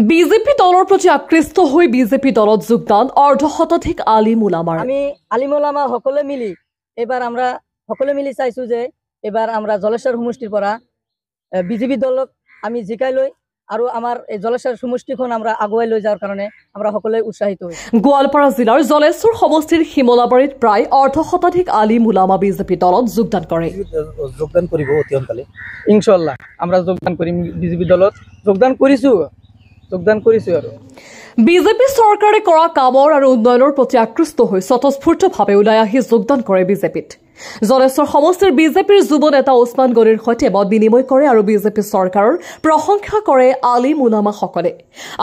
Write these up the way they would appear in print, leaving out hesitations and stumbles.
BJP দলৰ প্ৰতি আকৃষ্ট হৈ বিজেপি দলত যোগদান অৰ্ধশতাধিক আলিম উলামাৰ। আমি আলিম উলামা সকলে মিলি এবাৰ আমৰা সকলে মিলি চাইছো যে এবাৰ আমৰা জলেশ্বৰ সমষ্টিৰ পৰা বিজেপি দলক আমি জিকাই লৈ আৰু আমাৰ এই জলেশ্বৰ সমষ্টিখন আমৰা আগুৱাই লৈ যাওয়াৰ কাৰণে আমৰা সকলে উৎসাহিত হৈছো। গোৱালপাৰা জিলাৰ জলেশ্বৰ সমষ্টিৰ হিমলাবাৰীত প্ৰায় অৰ্ধশতাধিক আলিম উলামা বিজেপি দলত যোগদান কৰে। যোগদান কৰিব অতি সোনকালে ইনশাআল্লাহ আমৰা যোগদান কৰিম বিজেপি দলত যোগদান কৰিছো আৰু বিজেপি চৰকাৰে কৰা কামৰ আৰু উন্নয়নৰ প্ৰতি আকৃষ্ট হৈ স্বতঃস্ফূৰ্তভাৱে ওলাই আহি যোগদান কৰে বিজেপিত। জলেশ্বৰ সমষ্টিৰ বিজেপিৰ যুৱ নেতা ওছমান গনিৰ সৈতে মত বিনিময় কৰে আৰু বিজেপি চৰকাৰৰ প্ৰশংসা কৰে আলিম উলামাসকলে।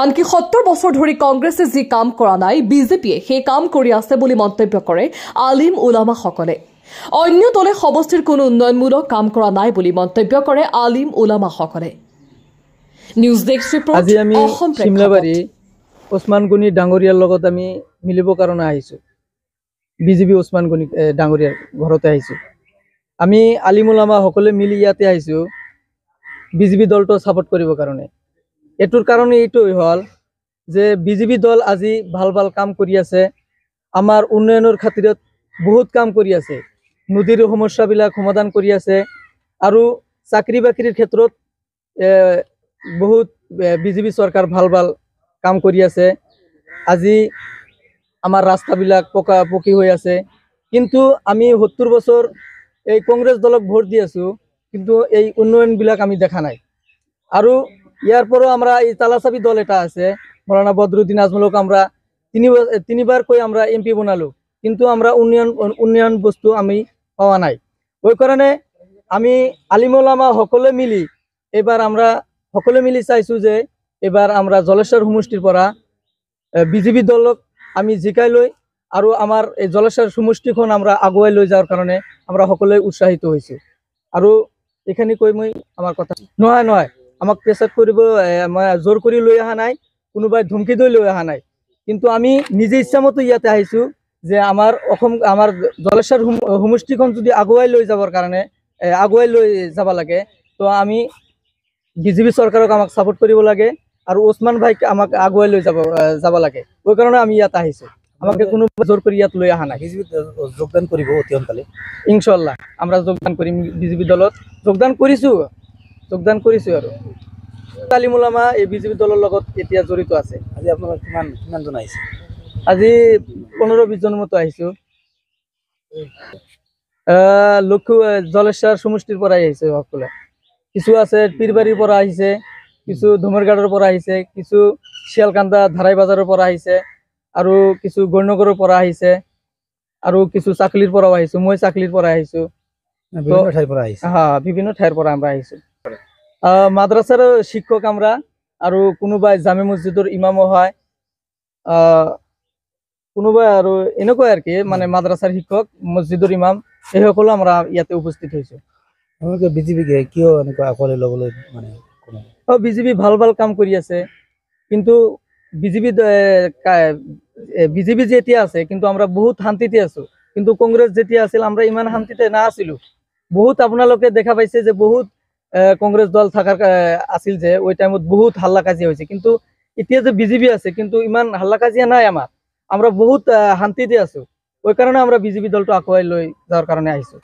আনকি 70 বছৰ ধৰি কংগ্ৰেছে যি কাম কৰা নাই বিজেপিয়ে সেই কাম কৰি আছে বুলি মন্তব্য কৰে আলিম উলামাসকলে। অন্য দলে সমষ্টিৰ কোনো উন্নয়নমূলক কাম কৰা নাই বুলি মন্তব্য কৰে আলিম উলামাসকলে। News desk report. আজি আমি শিমলাবাৰী ওছমান গনি ডাঙৰীয়াৰ লগত আমি মিলিব কাৰণে আহিছো। বিজেপি ওছমান গনি ডাঙৰীয়াৰ ঘৰতে আহিছো। আমি আলিম উলামা সকলে মিলি ইয়াতে আহিছো বিজেপি দলটো সাপোর্ট কৰিব কাৰণে। এটোৰ কাৰণে এইটোই হল যে বিজেপি দল আজি ভাল ভাল কাম কৰি আছে, আমাৰ উন্নয়নৰ খাতিৰত বহুত কাম কৰি আছে, নদীৰ সমস্যাবিলাক সমাধান কৰি আছে আৰু চাকৰি বাকৰিৰ ক্ষেত্ৰত বহুত বিজেপি চৰকাৰ ভাল ভাল কাম কৰি আছে। আজি আমাৰ ৰাস্তাবিলাক পকি হৈ আছে, কিন্তু আমি 70 বছৰ এই কংগ্ৰেছ দলক ভোট দি আছো, কিন্তু এই উন্নয়নবিলাক আমি দেখা নাই। আৰু ইয়াৰ পরও আমরা এই তালাচাবি দল এটা আছে মৌলানা বদরুদ্দিন আজমলক আমরা তিনিবারকৈ আমরা এমপি বনালো, কিন্তু আমরা উন্নয়ন বস্তু আমি পাওয়া নাই। ওই কারণে আমি আলিম উলামা সকলে মিলি এবার আমরা সকলে মিলি চাইছো যে এবার আমরা জলেশ্বৰ সমষ্টিৰ পৰা বিজেপি দলক আমি জিকাই লৈ আৰু আমাৰ এই জলেশ্বৰ সমষ্টিখন আমৰা আগুৱাই লৈ যাওয়াৰ কাৰণে আমৰা সকলে উৎসাহিত হয়েছি। আৰু এখানে কৈ মই আমাৰ কথা নহয় আমাক প্ৰেছাৰ কৰিব জোৰ কৰি লৈ অহা নাই, কোনোবাই ধমকি লৈ লৈ অহা নাই, কিন্তু আমি নিজে ইচ্ছামতো ইয়াতে আহিছো যে আমাৰ জলেশ্বৰ সমষ্টিখন যদি আগুৱাই লৈ যাবৰ কাৰণে আগুৱাই লৈ যাব লাগে, তো আমি বিজেপি চৰকাৰক আমাক সাপোৰ্ট কৰিব লাগে আৰু ওছমান ভাইক আমাক আগুৱাই লৈ যাব লাগে। ওই কাৰণে আমি ইয়াত আহিছো, আমাকে কোনো জোৰ কৰি ইয়াত লৈ অহা নাই। বিজেপিত যোগদান কৰিব অতি সোনকালে ইনশাআল্লাহ আমৰা যোগদান কৰিম বিজেপি দলত যোগদান কৰিছো আৰু আলিম উলামা এই বিজেপি দলৰ লগত এতিয়া জড়িত আছে। আজি আপোনালোক কিমান জন আহিছে? আজি 15-20 জন মতো আহিছো। জলেশ্বৰ সমষ্টিৰ পৰা আহিছে সকলে, কিছু আছে পীৰবাড়িৰ পৰা আহিছে, কিছু ধুমৰগাড়ৰ পৰা আহিছে, কিছু শিয়ালকান্দা ধাৰাই বাজাৰৰ পৰা আহিছে, আৰু কিছু গৌৰনগৰৰ পৰা আহিছে, আৰু কিছু চাকলিৰ পৰাও আহিছো। মই চাকলিৰ পৰা আহিছো। বিভিন্ন ঠাইৰ পৰা আহিছে। বিভিন্ন ঠাইৰ পৰা আমৰা আহিছো। মাদ্ৰাসাৰ শিক্ষক আমৰা, আৰু কোনোবাই জামে মসজিদৰ ইমামো হয়, কোনোবাই আৰু এনেকুৱাই আৰ কি মানে মাদ্ৰাসাৰ শিক্ষক মসজিদৰ ইমাম এই সকলো আমৰা ইয়াতে উপস্থিত হয়েছে। আমাকে বিজেপিকে কিয় এনেকুৱা আকলে ল'বলৈ মানে বিজেপি ভাল ভাল কাম কৰি আছে, কিন্তু বিজেপি যেতিয়া আছে কিন্তু আমরা বহুত শান্তিতে আছো, কিন্তু কংগ্রেস যেতিয়া আছিল আমরা ইমান শান্তিতে না আছিলো। বহুত আপোনালোকে দেখা পাইছে যে বহুত কংগ্রেস দল থাকার আছিল যে ওই টাইমত বহুত হাল্লা কাজিয়া হয়েছে, কিন্তু এতিয়া যে বিজেপি আছে কিন্তু ইমান হাল্লা কাজিয়া নাই, আমরা বহুত শান্তিতে আছো। ওই কারণে আমরা বিজেপি দলটো আগুৱাই লৈ যাওয়াৰ কাৰণে আহিছো।